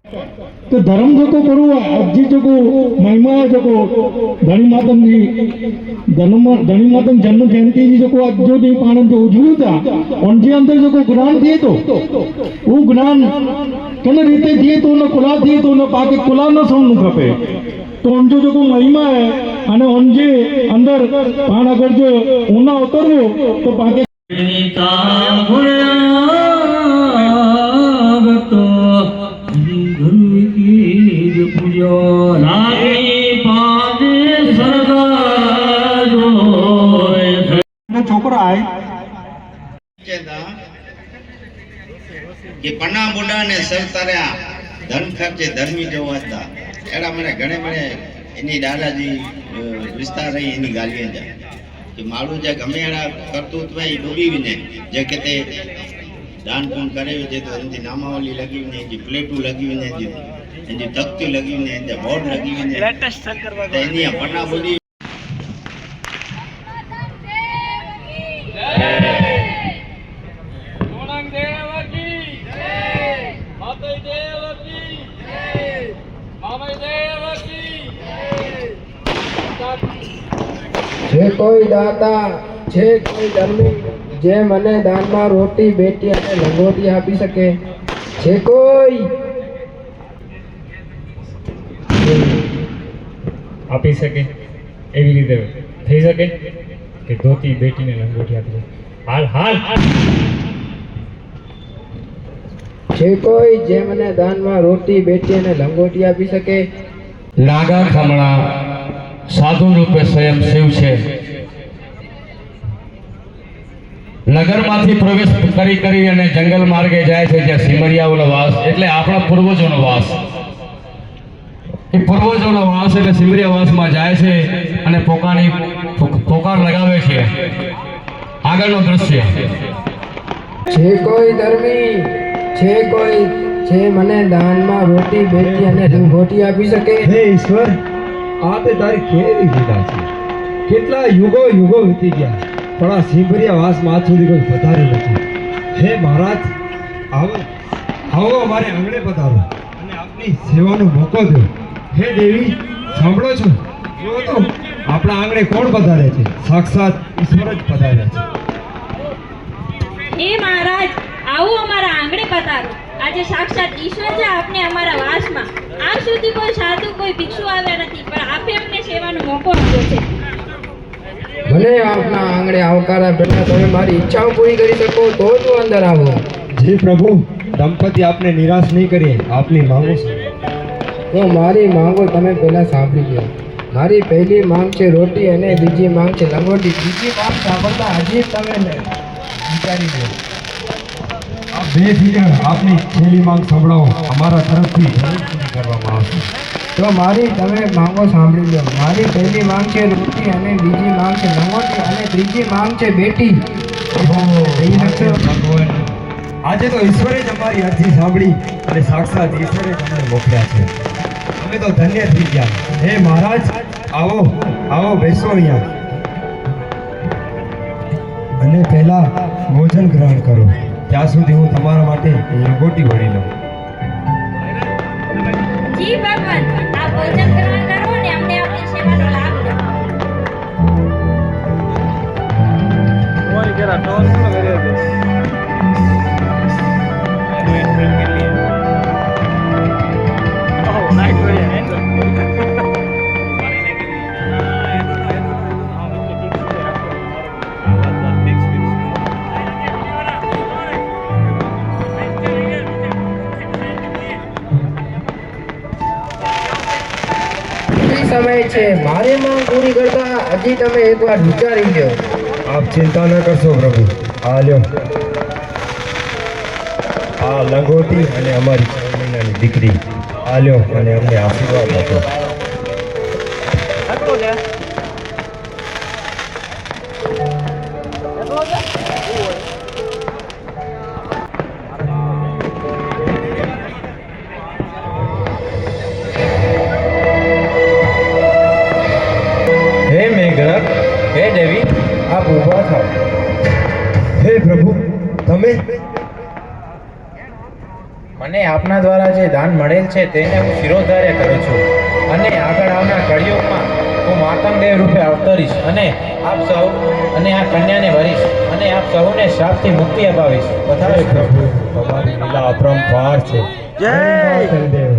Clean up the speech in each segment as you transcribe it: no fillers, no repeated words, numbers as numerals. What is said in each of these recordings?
तो धर्म जो को करो अज्जी जो को महिमा जो को धनी मातम जी धनी मातम जन्म जयंती जी जो को आज जो दी पाण जो उजवी था उनके अंदर जो को ज्ञान दिए तो वो ज्ञान कने रीते दिए तो न कुला दिए तो न बाकी कुला न सोन खपे तो उनजो जो को महिमा है अने उनजे अंदर पाण अगर जो ऊना उतरवो तो बाकी छोकरा है कि पन्ना बुढ़ा ने सर तरया धन खर्चे धर्मी जो था एड़ा मैंने घणे मैंने इनी दादाजी विस्तार रही इनी गालियां जा कि मालू जे गमे एड़ा करतूत में डूबी विने जे केते दान पुण्य करे जे तो इनकी नामावली लगी विने जी प्लेटू लगी विने जी इनकी तख्ती लगी विने इनके बोर्ड लगी विने लेटेस्ट सर करवा दे इनी पन्ना बुढ़ी जे कोई दाता जे कोई धर्मी जे मने दान में रोटी बेटी अने लंगोटी आपी सके जे कोई આપી શકે એવી રીતે થઈ શકે કે ધોતી બેટીને લંગોટી આપી શકે હાલ હાલ જે કોઈ જે મને દાનમાં રોટી બેટી અને લંગોટી આપી શકે નાગા ખમણા સાધુ રૂપે સ્વયં શિવ છે નગરમાંથી પ્રવેશ કરી અને જંગલ માર્ગે જાય છે જ્યાં સિમરિયાઓનો વાસ એટલે આપણા પૂર્વજોનો વાસ એ પૂર્વજોનો વાસ એટલે સિમરિયા વાસમાં જાય છે અને પોકાર લગાવે છે આગળનું દ્રશ્ય જે કોઈ ધર્મી જે કોઈ જે મને દાનમાં રોટી બેટી અને લંગોટી આપી શકે હે ઈશ્વર આ તે તારી કેવી લીલા છે કેટલા યુગો વીતી ગયા પણ આ સિમરિયા વાસમાં આજ સુધી કોઈ પધાર્યું નથી હે મહારાજ આવો અમારે આંગણે પધારો અને આપની સેવાનો મોકો દો હે દેવી સાંભળો છો જો તો આપણા આંગણે કોણ પધારે છે સાક્ષાત ઈશ્વર જ પધાર્યા છે હે મહારાજ આવો અમારા આંગણે પધારો આજે સાક્ષાત ઈશ્વર છે આપને અમારા વાસમાં આજ સુધી કોઈ સાધુ કોઈ ભિક્ષુ આવ્યા નથી પણ આપે અમને સેવાનો મોકો આપ્યો છે મને આપના આંગણે આવકારા પહેલા તમે મારી ઈચ્છાઓ પૂરી કરી શકો તો જ હું અંદર આવો જી પ્રભુ દંપતિ આપને નિરાશ નહીં કરીએ આપની માંગો તો મારી માંગો તમે પહેલા સાંભળી લો મારી પહેલી માંગ છે રોટી અને બીજી માંગ છે લંગોટી બીજી માંગ સાંભળતા હજી તમે વિચારી લો આ બે આપની છેલ્લી માંગ સંભળાવો અમારા તરફથી જરૂર પૂરી કરવામાં આવશે તો મારી તમે માંગો સાંભળી લો મારી પહેલી માંગ છે રોટી અને બીજી માંગ છે લંગોટી અને ત્રીજી માંગ છે બેટી ભગવાન આજે તો ઈશ્વરે જ અમારી અરજી સાંભળી અને સાક્ષાત ઈશ્વરે જ અમને મોકલ્યા છે અમે તો ધન્ય થઈ ગયા હે મહારાજ આવો બેસો અહીંયા અને પહેલા ભોજન ગ્રહણ કરો ત્યાં સુધી હું તમારા માટે લંગોટી વળી લઉં જી ભગવાન આ ભોજન ગ્રહણ કરો ને અમને આપણી સેવાનો લાભ દો કોઈ કેરા ટોન ન કરે છે સમય છે મારી માંગ પૂરી કરતા હજી તમે એકવાર વિચારી લો આપ ચિંતા ન કરશો પ્રભુ આ લ્યો આ લંગોટી અને અમારી 6 મહિનાની દીકરી આ લ્યો અને અમને આશીર્વાદ આપો હે દેવી આપ ઊભા થાઓ હે પ્રભુ તમે મને આપના દ્વારા જે દાન મળેલ છે તેને હું શિરોધાર્ય કરું છું અને આગળ આવનાર કળિયુગમાં હું માતંગદેવ રૂપે અવતરીશ અને આપ સૌ અને આ કન્યાને વરીશ અને આપ સૌને શ્રાપથી મુક્તિ અપાવીશ. હે પ્રભુ તમારી લીલા અપરંપાર છે. જય માતંગદેવ.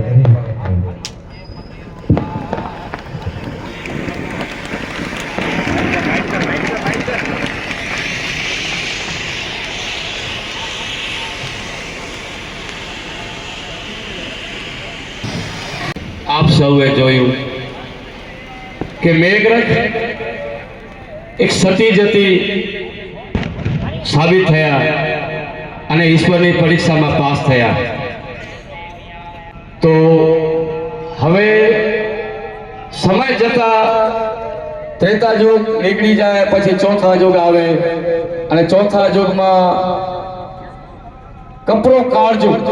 આપ સૌએ જોયું કે મેઘરથ એક સતી જતી સાબિત થયા અને ઈશ્વરની પરીક્ષામાં પાસ થયા. તો હવે સમય જતા ત્રેતા યુગ નીકળી જાય પછી ચોથા યુગ આવે અને ચોથા યુગમાં કપરો કાળયુગ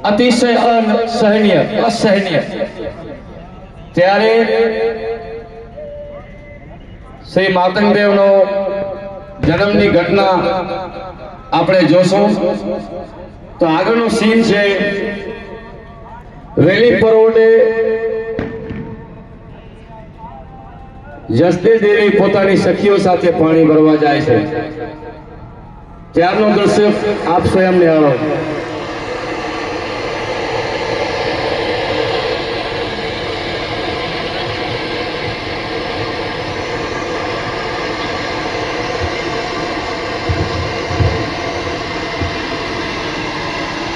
અતિશય અસહનીય ત્યારે શ્રી માતંગદેવનો જન્મની ઘટના આપણે જોશું. તો આગળનું સીન છે વેલી પરોઢે જસદે દેવી પોતાની સખીઓ સાથે પાણી ભરવા જાય છે. ત્યારનું દ્રશ્ય આપ સ્વયં નિહાળો.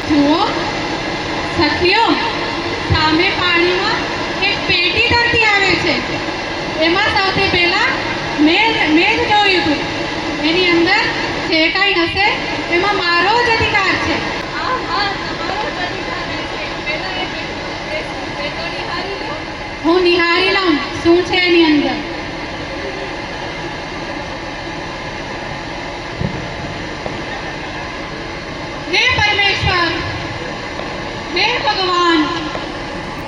જુઓ સખીઓ, સામે પાણીમાં એક પેટી તરતી આવે છે. એમાં સૌથી પહેલા મેઘ જોયું હતું. એની અંદર જે કાંઈ હશે એમાં મારો જ અધિકાર છે. હું નિહાળી લઉં શું છે એની અંદર. હે પરમેશ્વર, હે ભગવાન,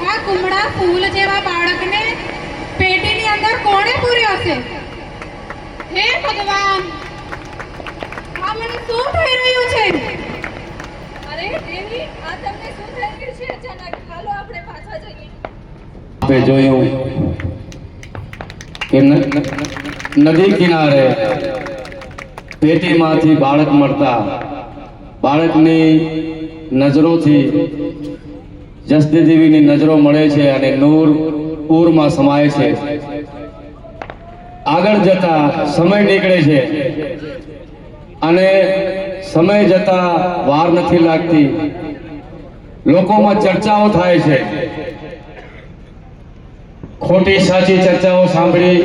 આ કુમળા ફૂલ જેવા બાળકને પેટીની અંદર કોણે પૂર્યો છે? હે ભગવાન, આ મને શું થઈ રહ્યું છે? અરે દેવી, આ તમને શું થઈ ગયું છે અચાનક? હાલો આપણે પાછા જઈએ. આપણે જોયું કે નદી કિનારે પેટીમાંથી બાળક મળતા બાળકની નજરોથી જસદે દેવીની નજરો મળે છે અને નૂર પૂરમાં સમાય છે. આગળ જતા સમય નીકળે છે અને સમય જતા વાર નથી લાગતી. લોકોમાં ચર્ચાઓ થાય છે. ખોટી સાચી ચર્ચાઓ સાંભળી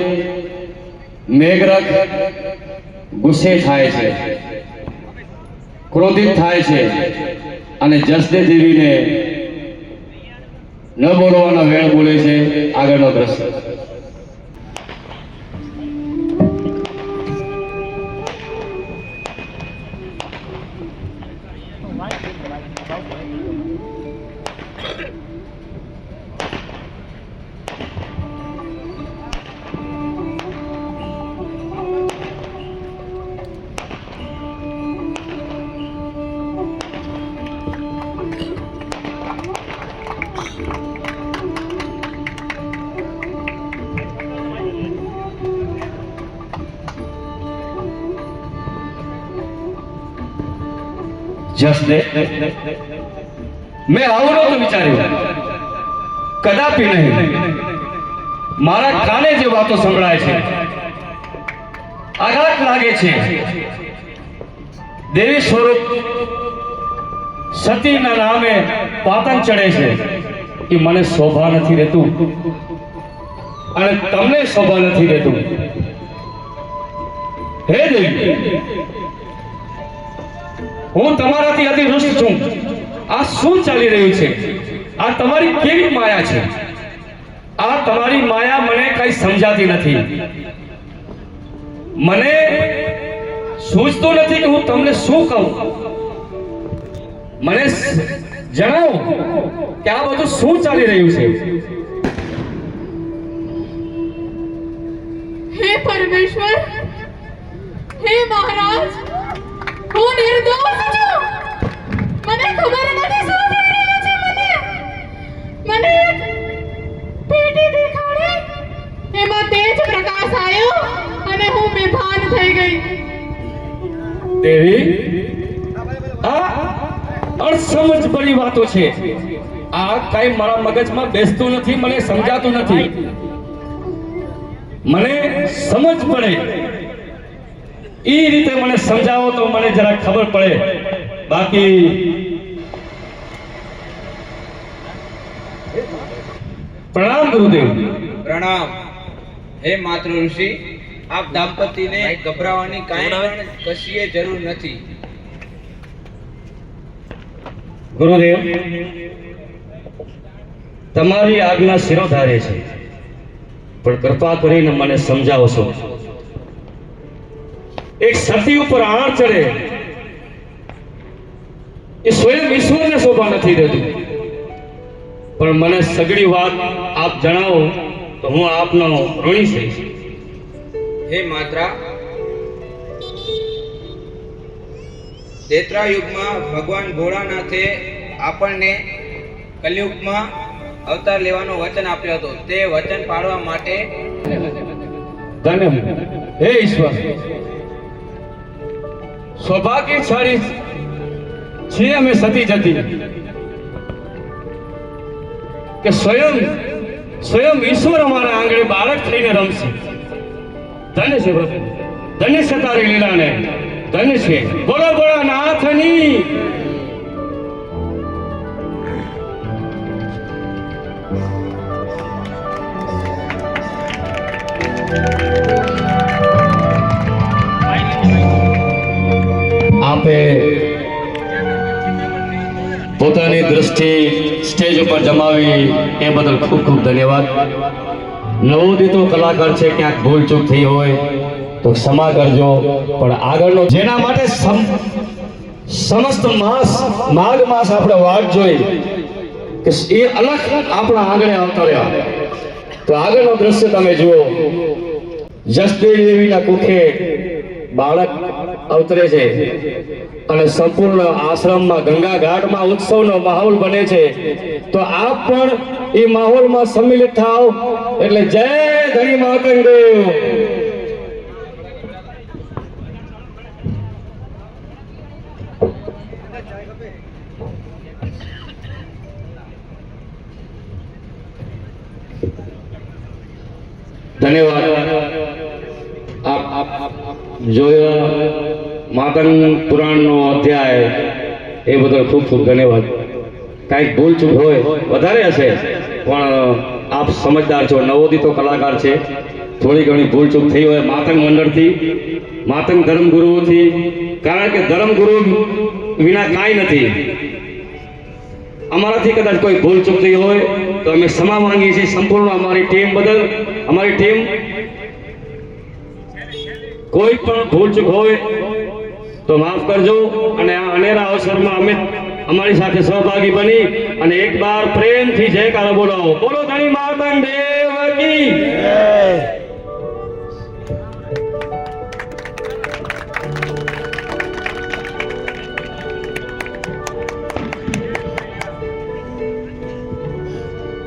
મેઘરથ ગુસ્સે થાય છે, ક્રોધિત થાય છે અને જસદે દેવીને ન બોલવાનો વેળ બોલે છે. આગળનો દ્રશ્ય. જસદે, મેં આવું નહોતું વિચાર્યું, કદાપી નહીં. મારા કાને જે વાતો સંભળાય છે, આઘાત લાગે છે. દેવી સ્વરૂપ સતીના નામે પાતન ચડે છે. એ મને શોભા નથી રહેતું અને તમને શોભા નથી રહેતું. હે દેવી, હું તમારાથી અતિ રૂષ્ટ છું. આ શું ચાલી રહ્યું છે? આ તમારી કેવી માયા છે? આ તમારી માયા મને કઈ સમજાતી નથી. મને સૂઝતું નથી કે હું તમને શું કહું. મને જણાવો કે આ બધું શું ચાલી રહ્યું છે? હે પરમેશ્વર, હે મહારાજ, હું નિર્દોષ છું. મને ખબર દેવી, આ અણસમજ ભરી વાતો છે. આ કઈ મારા મગજમાં બેસતું નથી, મને સમજાતું નથી. મને સમજ પડે એ રીતે મને સમજાવો તો મને જરા ખબર પડે. બાકી પ્રણામ ગુરુદેવ. પ્રણામ. હે માતૃ ઋષિ, આપ દાંપતીને ગભરાવાની કાંઈ કશીએ જરૂર નથી. ગુરુદેવ, તમારી આજ્ઞા શિરોધાર્ય છે, પણ કૃપા કરીને મને સમજાવશો. એક સતી ઉપર આણ ચડે એ સ્વયં ઈશ્વરને શોભા નથી દેતું, પણ મને સગળી વાત આપ જણાવો તો હું આપનો ઋણી થઈશ. હે માત્રા, ત્રેતા યુગમાં ભગવાન ભોળાનાથે આપણને કલયુગમાં અવતાર લેવાનો વચન આપ્યો હતો. તે વચન પાળવા માટે ધન્ય હે ઈશ્વર, સૌભાગ્યશાળી છીએ અમે સતી જતી કે સ્વયં ઈશ્વર અમારા આંગણે બાળક થઈને રમશે. ધન્ય છે પ્રભુ, ધન્ય છે તારી લીલાને, ધન્ય છે. બોલો બોલો નાથની. આપે પોતાની દ્રષ્ટિ સ્ટેજ ઉપર જમાવી એ બદલ ખૂબ ખૂબ ધન્યવાદ. નવોદિતો કલાકાર છે, ક્યાંક ભૂલચૂક થઈ હોય તો ક્ષમા કરજો. પણ આગળનો જેના માટે સમસ્ત માઘ માસ આપણે વાટ જોઈ કે એ અલગ આપણા આંગણે આવતા રહ્યા, તો આગળનો દ્રશ્ય તમે જુઓ. જસદેવી દેવીના કુખે બાળક અવતરે છે અને સંપૂર્ણ આશ્રમમાં ગંગા ઘાટમાં ઉત્સવનો માહોલ બને છે. તો આપ પણ એ માહોલમાં સંમિલિત થાવ. એટલે જય ધણી માતંગ દેવ. ધન્યવાદ. આપ જોયો માતંગ પુરાણનો અધ્યાય, એ બદલ ખૂબ ખૂબ ધન્યવાદ. કાંઈક ભૂલચૂક હોય, વધારે હશે, પણ આપ સમજદાર છો, નવોદિતો કલાકાર છે, થોડી ઘણી ભૂલચૂક થઈ હોય માતંગ મંડળથી, માતંગ ધર્મગુરુઓથી. કારણ કે ધર્મગુરુ વિના કાંઈ નથી. અમારાથી કદાચ કોઈ ભૂલચૂક થઈ હોય તો અમે ક્ષમા માંગીએ છીએ સંપૂર્ણ અમારી ટીમ બદલ. અમારી ટીમ કોઈ પણ ભૂલચૂક હોય તો માફ કરજો. અને આ અનેરા અવસરમાં અમે અમારી સાથે સહભાગી બની અને એક બાર પ્રેમથી જયકારો બોલાવો. બોલો ધણી માતંગ દેવ કી.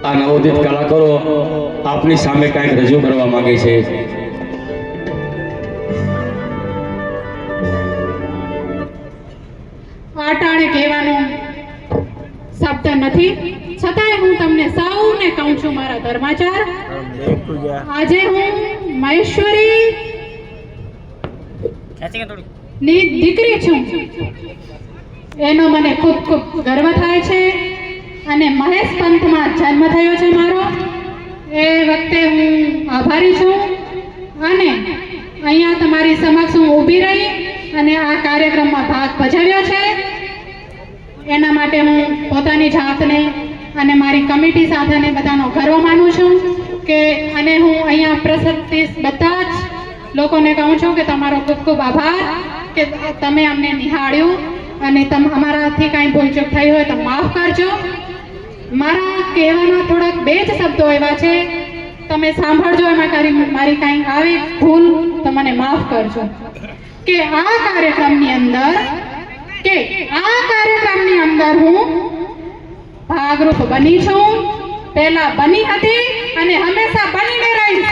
આ નવોદિત કલાકારો આપની સામે કંઈક રજૂ કરવા માંગે છે. આટાણે કહેવાનો શબ્દ નથી, છતાંય હું તમને સૌને કહું છું મારા ધર્માચાર. આજે હું મહેશ્વરી ની દીકરી છું, એનો મને ખૂબ ખૂબ ગર્વ થાય છે. અને મહેશ પંથમાં જન્મ થયો છે મારો, એ વખતે હું આભારી છું. અને અહીંયા તમારી સમક્ષ હું ઊભી રહી અને આ કાર્યક્રમમાં ભાગ ભજવ્યો છે. એના માટે હું પોતાની જાતને અને મારી કમિટી સાથેને બધાનો ગર્વ માનું છું કે, અને હું અહીંયા પ્રસક્તિસ બધા જ લોકોને કહું છું કે તમારો ખૂબ ખૂબ આભાર કે તમે અમને નિહાળ્યું અને અમારાથી કાંઈ ભૂલચૂક થઈ હોય તો માફ કરજો. મારા કહેવાના થોડાક બે જ શબ્દો એવા છે, તમે સાંભળજો. એમાં મારી કાંઈ આવી ભૂલ તો મને માફ કરજો. કે આ કાર્યક્રમની અંદર હું ભાગરૂપ બની છું, પહેલા બની હતી અને હંમેશા બનીને રહીશ.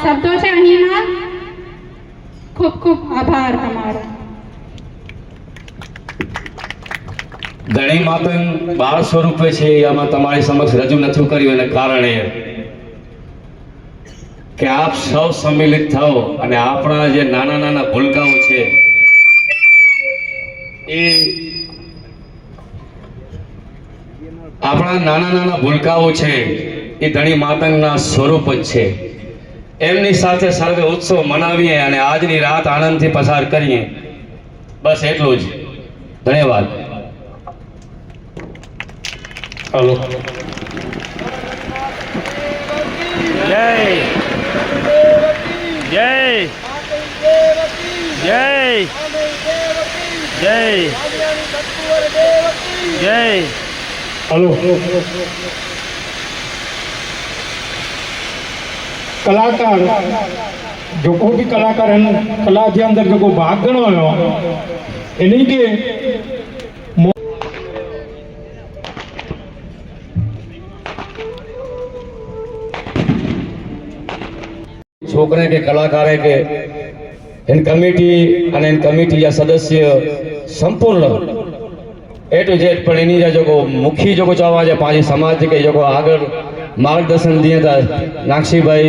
શબ્દો છે અહીંના. ખૂબ ખૂબ આભાર તમારો. ધણી માતંગ બાળ સ્વરૂપે છે આમાં તમારી સમક્ષ રજૂ નથી કર્યું એને કારણે કે આપ સૌ સંમિલિત થાઓ અને આપણા જે નાના નાના ભૂલકાઓ છે એ આપણા નાના નાના ભૂલકાઓ છે એ ધણી માતંગના સ્વરૂપ જ છે. એમની સાથે સર્વે ઉત્સવ મનાવીએ અને આજની રાત આનંદથી પસાર કરીએ. બસ એટલું જ. ધન્યવાદ. હાલો. જય જય જય જય જય. हेलो कलाकार जो को भी कलाकार है कला के अंदर जो को भाग गणो इन्हीं के छोकरे के कलाकार है के इन कमेटी અને इन कमेटी या सदस्य संपूर्ण ए टू जेड पर इन्हीं जो मुखी जो चाहवा है पांच समाज के जो आगे मार्गदर्शन दिए था नाक्षी भाई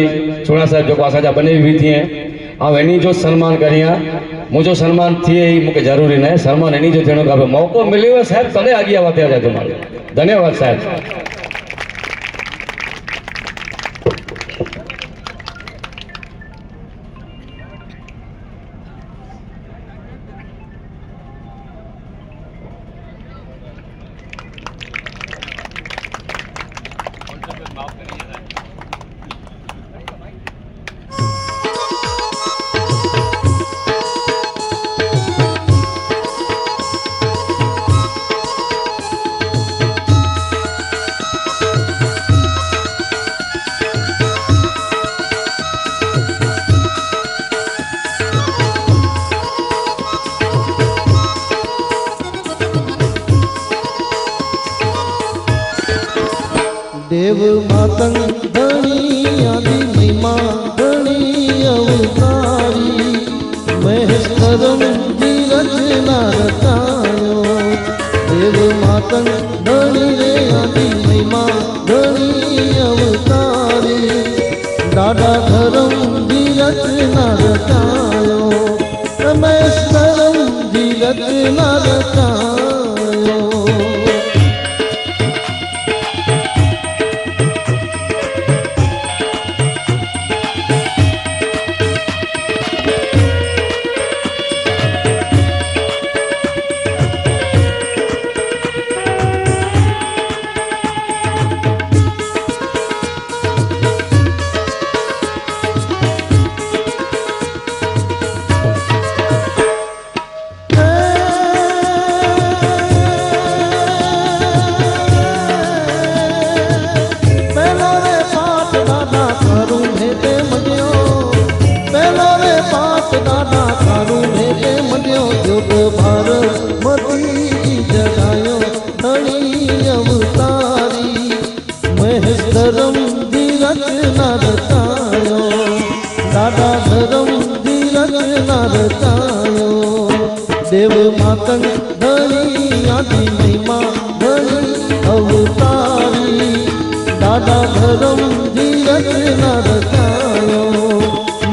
चूड़ा साहब जो असा बने भी थी हाँ इन्हीं जो सम्मान करिया मुझे सम्मान थी मुझे जरूरी नहीं सम्मान इन्हीं जो थियणो खपे. मौको मिलियो साहब तने आगे आवा त्यारे तुम्हारे. धन्यवाद साहब. देव मातंग धनी आदि महिमा धनी अवतारी महेश करम धीरज नारतायो. देव मातंग धनी रे आदि महिमा धनी अवतारी दादा धरम धीरज नारतायो. महेश करम धीरज नारतायो. धरम धीरज नारतायो. दादा धरम धीरज नारतायो. देव मातंग धनी आदि महिमा धनी अवतारी दादा धरम धीरज नारतायो.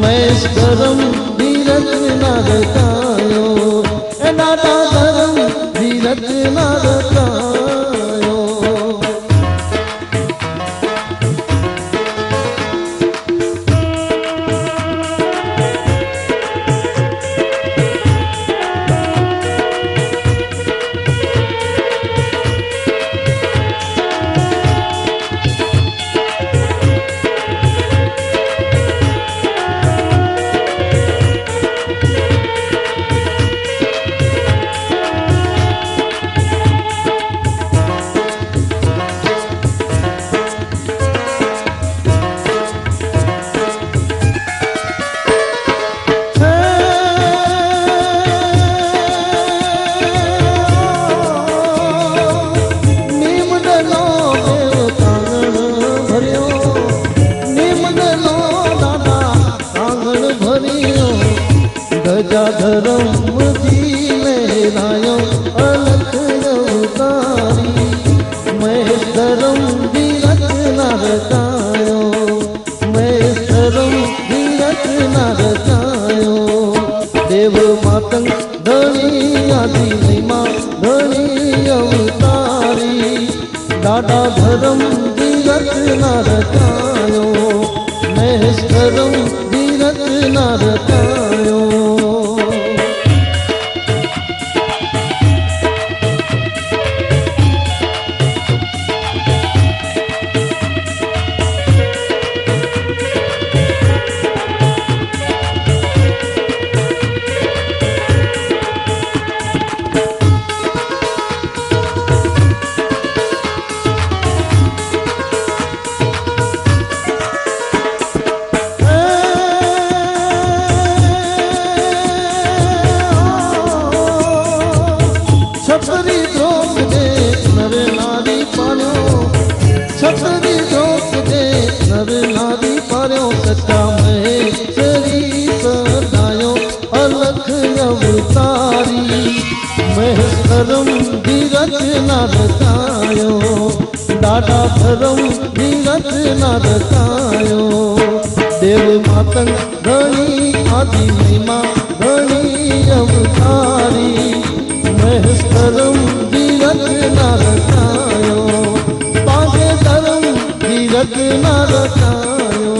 महेश धरम धीरज नारतायो. दादा धरम धीरज नारतायो. धीरज न रचायो महेश करम धीरज न रचायो छतरी द्रोक दे नर नारी पार्यो छतरी द्रोक दे नर नारी पार्यो सच्चा महेश्वरी सदायो अलख अवतारी महेश करम धीरज न रचायो डाडा धर्म धीरज न रचायो देव मातंग धनी आदि महिमा धनी अवतारी महेश करम धीरज न रचायो पागे धर्म धीरज न रचायो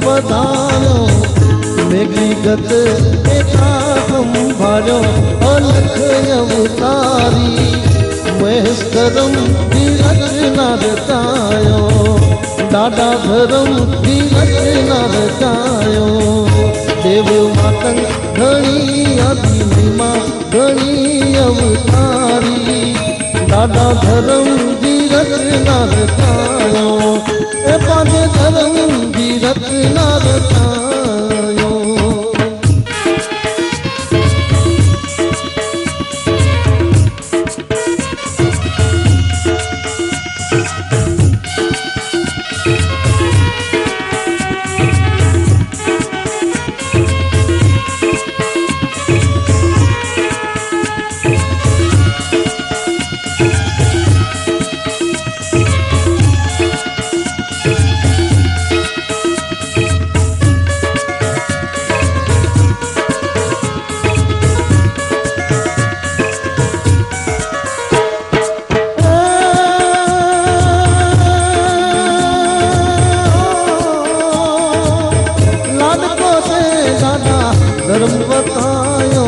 पधारो मेघी गत एका संभालो अलख अवतारी महेश करम धीरज न रचायो डाडा धर्म धीरज न रचायो देव मातंग घणी आदि महिमा घणी अवतारी डाडा धर्म धीरज न रचायो ए पांजे धर्म धीरज न रचायो धर्म बतायो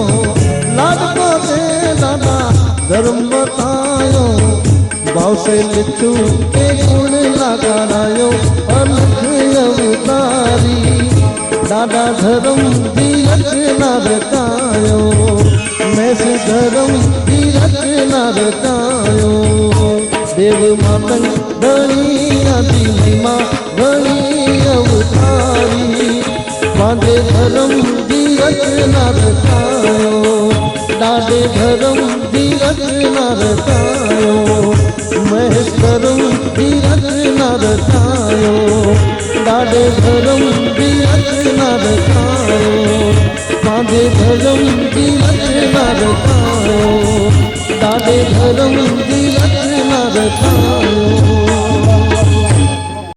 लाडको से दादा धर्म बतायो भाव से लिखू के गुण लगायो अलख अवतारी दादा धर्म धीरज न रचायो मैं से धर्म धीरज न रचायो देव मातंग धनी आदि महिमा धनी अवतारी बांधे धर्म धीरज न रचायो डाडे धर्म धीरज न रचायो महेश करम धीरज न रचायो डाडे धर्म धीरज न रचायो बांधे धर्म धीरज न रचायो डाडे धर्म धीरज न रचायो